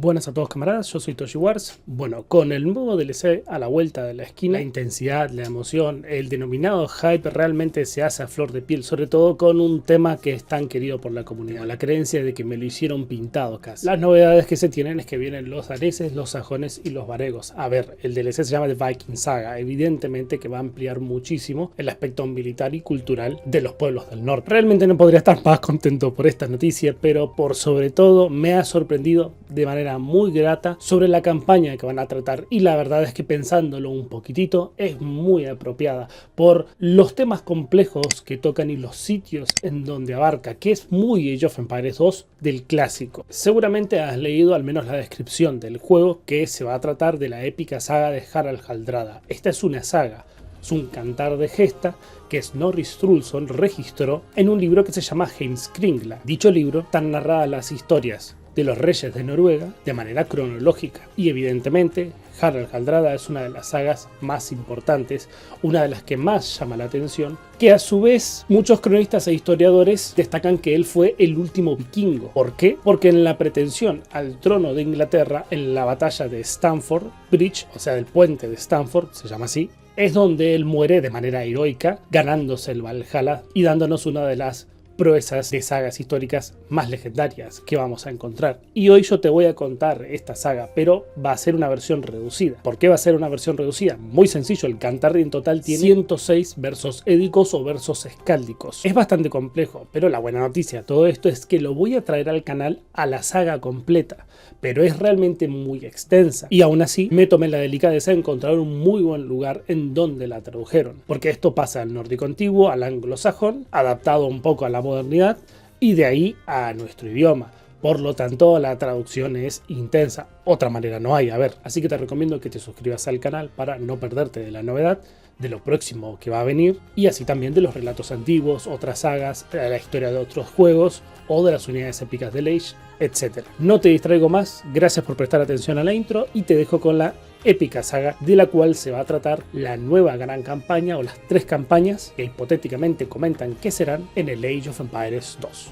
Buenas a todos camaradas, yo soy Toshi Wars. Bueno, con el nuevo DLC a la vuelta de la esquina, la intensidad, la emoción, el denominado hype realmente se hace a flor de piel, sobre todo con un tema que es tan querido por la comunidad, la creencia de que me lo hicieron pintado casi. Las novedades que se tienen es que vienen los daneses, los sajones y los varegos. A ver, el DLC se llama The Viking Saga, evidentemente que va a ampliar muchísimo el aspecto militar y cultural de los pueblos del norte. Realmente no podría estar más contento por esta noticia, pero por sobre todo me ha sorprendido de manera muy grata sobre la campaña que van a tratar, y la verdad es que pensándolo un poquitito es muy apropiada por los temas complejos que tocan y los sitios en donde abarca, que es muy Age of Empires 2 del clásico. Seguramente has leído al menos la descripción del juego, que se va a tratar de la épica saga de Harald Hardrada. Esta es una saga, es un cantar de gesta que Snorri Sturluson registró en un libro que se llama Heimskringla. Dicho libro están narradas las historias de los reyes de Noruega de manera cronológica, y evidentemente Harald Hardrada es una de las sagas más importantes, una de las que más llama la atención, que a su vez muchos cronistas e historiadores destacan que él fue el último vikingo. ¿Por qué? Porque en la pretensión al trono de Inglaterra, en la batalla de Stamford Bridge, o sea del puente de Stamford, se llama así, es donde él muere de manera heroica, ganándose el Valhalla y dándonos una de las proezas de sagas históricas más legendarias que vamos a encontrar. Y hoy yo te voy a contar esta saga, pero va a ser una versión reducida. ¿Por qué va a ser una versión reducida? Muy sencillo, el cantar en total tiene 106 versos édicos o versos escáldicos. Es bastante complejo, pero la buena noticia de todo esto es que lo voy a traer al canal a la saga completa, pero es realmente muy extensa, y aún así me tomé la delicadeza de encontrar un muy buen lugar en donde la tradujeron, porque esto pasa al nórdico antiguo, al anglosajón, adaptado un poco a la modernidad, y de ahí a nuestro idioma. Por lo tanto, la traducción es intensa. Otra manera no hay, a ver. Así que te recomiendo que te suscribas al canal para no perderte de la novedad, de lo próximo que va a venir, y así también de los relatos antiguos, otras sagas, la historia de otros juegos o de las unidades épicas del Age, etc. No te distraigo más, gracias por prestar atención a la intro y te dejo con la épica saga de la cual se va a tratar la nueva gran campaña o las 3 campañas que hipotéticamente comentan que serán en el Age of Empires 2.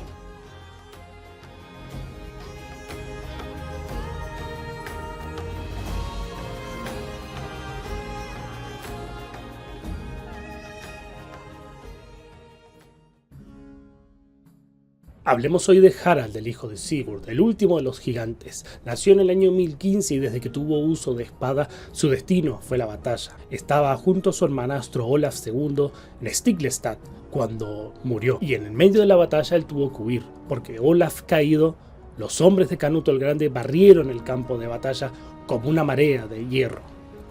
Hablemos hoy de Harald, el hijo de Sigurd, el último de los gigantes. Nació en el año 1015 y desde que tuvo uso de espada, su destino fue la batalla. Estaba junto a su hermanastro Olaf II en Stiklestad cuando murió, y en el medio de la batalla él tuvo que huir, porque Olaf caído, los hombres de Canuto el Grande barrieron el campo de batalla como una marea de hierro.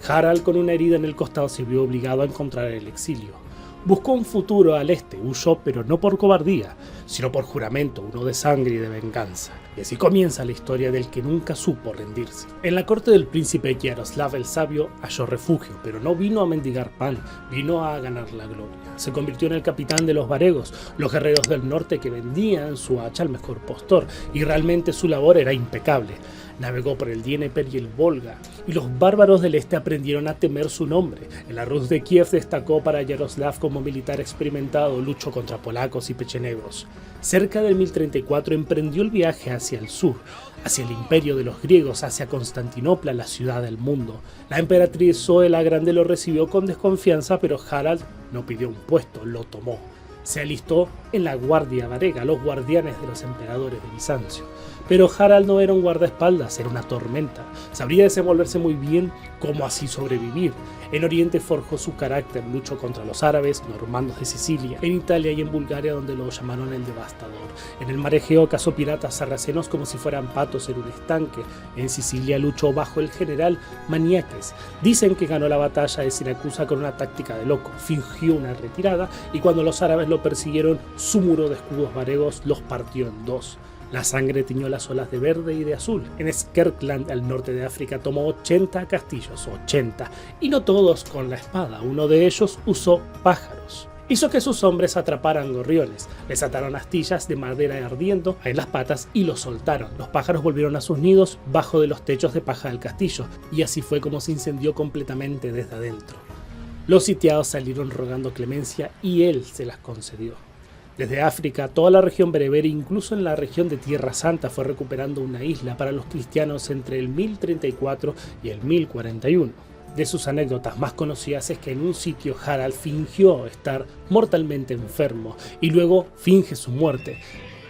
Harald, con una herida en el costado, se vio obligado a encontrar el exilio. Buscó un futuro al este, huyó, pero no por cobardía, sino por juramento, uno de sangre y de venganza. Y así comienza la historia del que nunca supo rendirse. En la corte del príncipe Yaroslav el Sabio halló refugio, pero no vino a mendigar pan, vino a ganar la gloria. Se convirtió en el capitán de los varegos, los guerreros del norte que vendían su hacha al mejor postor, y realmente su labor era impecable. Navegó por el Dnieper y el Volga, y los bárbaros del este aprendieron a temer su nombre. En la Rus de Kiev destacó para Yaroslav como militar experimentado, luchó contra polacos y pechenegos. Cerca del 1034 emprendió el viaje hacia el sur, hacia el imperio de los griegos, hacia Constantinopla, la ciudad del mundo. La emperatriz Zoe la Grande lo recibió con desconfianza, pero Harald no pidió un puesto, lo tomó. Se alistó en la guardia varega, los guardianes de los emperadores de Bizancio. Pero Harald no era un guardaespaldas, era una tormenta. Sabría desenvolverse muy bien cómo así sobrevivir. En Oriente forjó su carácter, luchó contra los árabes, normandos de Sicilia, en Italia y en Bulgaria, donde lo llamaron el Devastador. En el mar Egeo cazó piratas sarracenos como si fueran patos en un estanque. En Sicilia luchó bajo el general Maniaques. Dicen que ganó la batalla de Siracusa con una táctica de loco. Fingió una retirada y cuando los árabes lo persiguieron, su muro de escudos varegos los partió en 2. La sangre tiñó las olas de verde y de azul. En Skerkland, al norte de África, tomó 80 castillos, 80, y no todos con la espada. Uno de ellos usó pájaros. Hizo que sus hombres atraparan gorriones, les ataron astillas de madera ardiendo en las patas y los soltaron. Los pájaros volvieron a sus nidos bajo de los techos de paja del castillo, y así fue como se incendió completamente desde adentro. Los sitiados salieron rogando clemencia y él se las concedió. Desde África, toda la región bereber, incluso en la región de Tierra Santa, fue recuperando una isla para los cristianos entre el 1034 y el 1041. De sus anécdotas más conocidas es que en un sitio Harald fingió estar mortalmente enfermo y luego finge su muerte,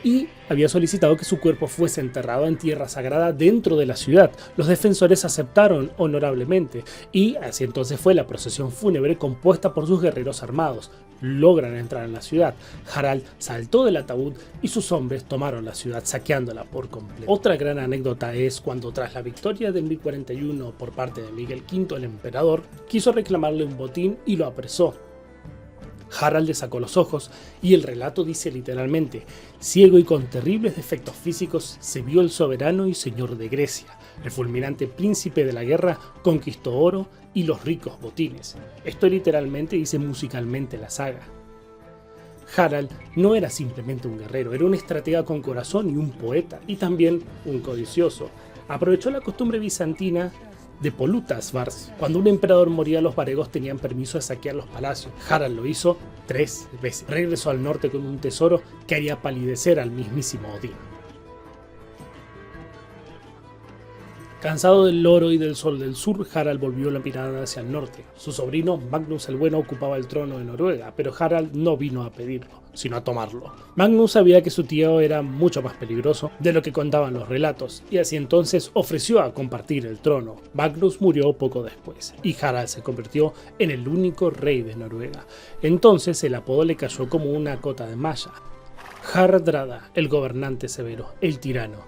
y había solicitado que su cuerpo fuese enterrado en tierra sagrada dentro de la ciudad. Los defensores aceptaron honorablemente y así entonces fue la procesión fúnebre compuesta por sus guerreros armados. Logran entrar en la ciudad. Harald saltó del ataúd y sus hombres tomaron la ciudad saqueándola por completo. Otra gran anécdota es cuando tras la victoria del 1041 por parte de Miguel V el emperador, quiso reclamarle un botín y lo apresó. Harald le sacó los ojos y el relato dice literalmente: ciego y con terribles defectos físicos, se vio el soberano y señor de Grecia. El fulminante príncipe de la guerra conquistó oro y los ricos botines. Esto literalmente dice musicalmente la saga. Harald no era simplemente un guerrero, era un estratega con corazón y un poeta, y también un codicioso. Aprovechó la costumbre bizantina de Polutas Vars. Cuando un emperador moría, los varegos tenían permiso de saquear los palacios. Harald lo hizo 3 veces. Regresó al norte con un tesoro que haría palidecer al mismísimo Odín. Cansado del oro y del sol del sur, Harald volvió la mirada hacia el norte. Su sobrino, Magnus el Bueno, ocupaba el trono de Noruega, pero Harald no vino a pedirlo, sino a tomarlo. Magnus sabía que su tío era mucho más peligroso de lo que contaban los relatos, y así entonces ofreció a compartir el trono. Magnus murió poco después, y Harald se convirtió en el único rey de Noruega. Entonces el apodo le cayó como una cota de malla. Hardrada, el gobernante severo, el tirano.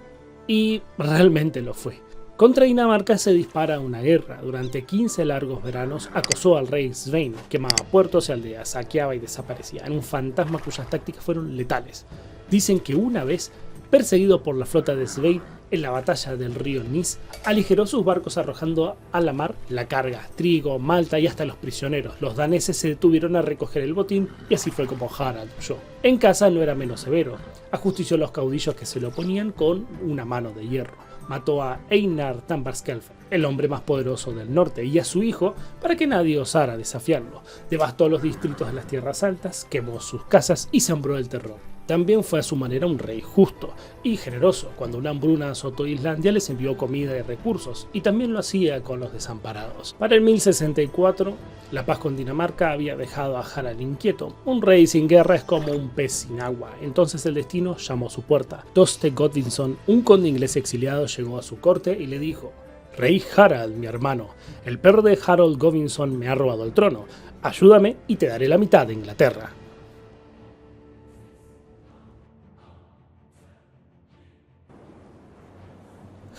Y realmente lo fue. Contra Dinamarca se dispara una guerra. Durante 15 largos veranos acosó al rey Svein, quemaba puertos y aldeas, saqueaba y desaparecía, en un fantasma cuyas tácticas fueron letales. Dicen que una vez, perseguido por la flota de Svein en la batalla del río Nis, aligeró sus barcos arrojando a la mar la carga, trigo, malta y hasta los prisioneros. Los daneses se detuvieron a recoger el botín y así fue como Harald huyó. En casa no era menos severo, ajustició a los caudillos que se le oponían con una mano de hierro. Mató a Einar Tambarskjálfr, el hombre más poderoso del norte, y a su hijo para que nadie osara desafiarlo. Devastó los distritos de las tierras altas, quemó sus casas y sembró el terror. También fue a su manera un rey justo y generoso. Cuando una hambruna azotó Islandia les envió comida y recursos, y también lo hacía con los desamparados. Para el 1064, la paz con Dinamarca había dejado a Harald inquieto. Un rey sin guerra es como un pez sin agua. Entonces el destino llamó a su puerta. Toste Godvinson, un conde inglés exiliado, llegó a su corte y le dijo: Rey Harald, mi hermano, el perro de Harold Godvinson me ha robado el trono. Ayúdame y te daré la mitad de Inglaterra.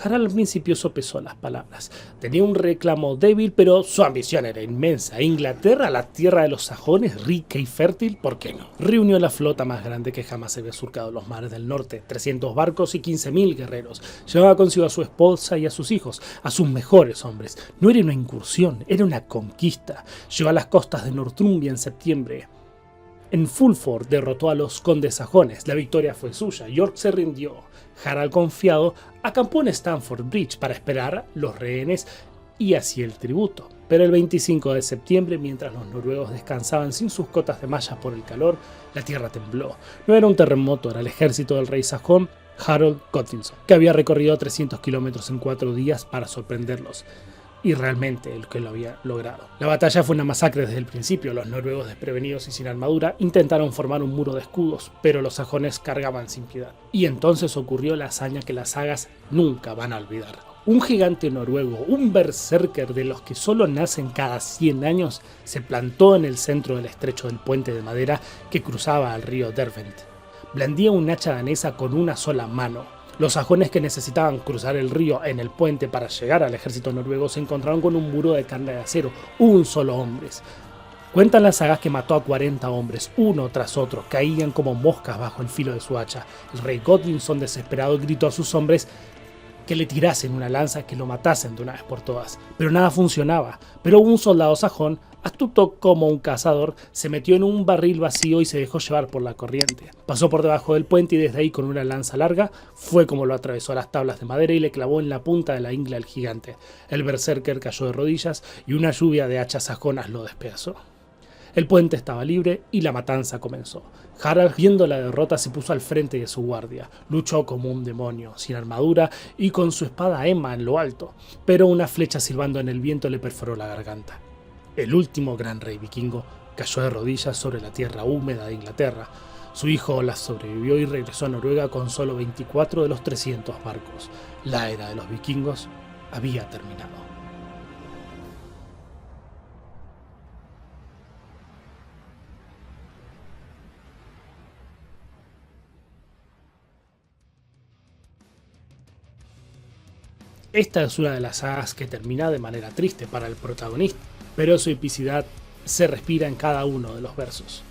Harald al principio sopesó las palabras. Tenía un reclamo débil, pero su ambición era inmensa. Inglaterra, la tierra de los sajones, rica y fértil, ¿por qué no? Reunió la flota más grande que jamás se había surcado los mares del norte, 300 barcos y 15.000 guerreros. Llevaba consigo a su esposa y a sus hijos, a sus mejores hombres. No era una incursión, era una conquista. Llegó a las costas de Northumbria en septiembre. En Fulford derrotó a los condes sajones. La victoria fue suya. York se rindió. Harald, confiado, acampó en Stamford Bridge para esperar los rehenes y así el tributo. Pero el 25 de septiembre, mientras los noruegos descansaban sin sus cotas de mallas por el calor, la tierra tembló. No era un terremoto, era el ejército del rey sajón, Harold Godvinson, que había recorrido 300 kilómetros en 4 días para sorprenderlos. Y realmente el que lo había logrado. La batalla fue una masacre desde el principio. Los noruegos, desprevenidos y sin armadura, intentaron formar un muro de escudos, pero los sajones cargaban sin piedad. Y entonces ocurrió la hazaña que las sagas nunca van a olvidar. Un gigante noruego, un berserker de los que solo nacen cada 100 años, se plantó en el centro del estrecho del puente de madera que cruzaba al río Derwent. Blandía un hacha danesa con una sola mano. Los sajones que necesitaban cruzar el río en el puente para llegar al ejército noruego se encontraron con un muro de carne de acero, un solo hombre. Cuentan las sagas que mató a 40 hombres, uno tras otro, caían como moscas bajo el filo de su hacha. El rey Godvinson, desesperado, gritó a sus hombres que le tirasen una lanza, que lo matasen de una vez por todas. Pero nada funcionaba. Pero un soldado sajón, astuto como un cazador, se metió en un barril vacío y se dejó llevar por la corriente. Pasó por debajo del puente y desde ahí con una lanza larga fue como lo atravesó a las tablas de madera y le clavó en la punta de la ingla al gigante. El berserker cayó de rodillas y una lluvia de hachas sajonas lo despedazó. El puente estaba libre y la matanza comenzó. Harald, viendo la derrota, se puso al frente de su guardia. Luchó como un demonio, sin armadura y con su espada Emma en lo alto, pero una flecha silbando en el viento le perforó la garganta. El último gran rey vikingo cayó de rodillas sobre la tierra húmeda de Inglaterra. Su hijo Olaf sobrevivió y regresó a Noruega con solo 24 de los 300 barcos. La era de los vikingos había terminado. Esta es una de las sagas que termina de manera triste para el protagonista, pero su epicidad se respira en cada uno de los versos.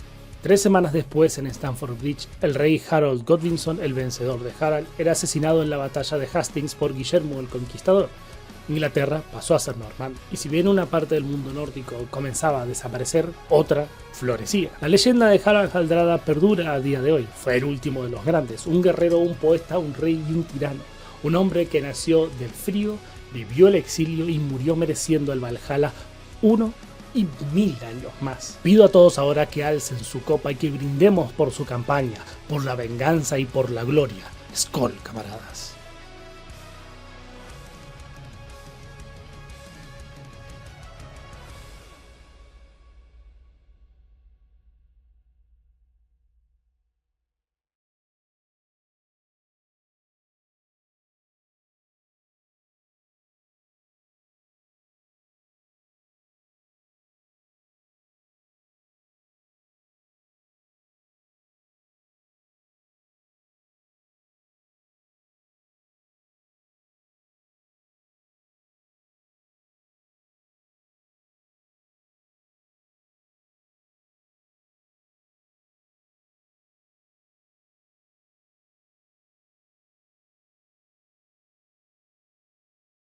3 semanas después, en Stamford Bridge, el rey Harold Godwinson, el vencedor de Harald, era asesinado en la batalla de Hastings por Guillermo el Conquistador. Inglaterra pasó a ser normanda, y si bien una parte del mundo nórdico comenzaba a desaparecer, otra florecía. La leyenda de Harald Hardrada perdura a día de hoy. Fue el último de los grandes, un guerrero, un poeta, un rey y un tirano. Un hombre que nació del frío, vivió el exilio y murió mereciendo el Valhalla 1 y 1000 años más. Pido a todos ahora que alcen su copa y que brindemos por su campaña, por la venganza y por la gloria. Skål, camaradas.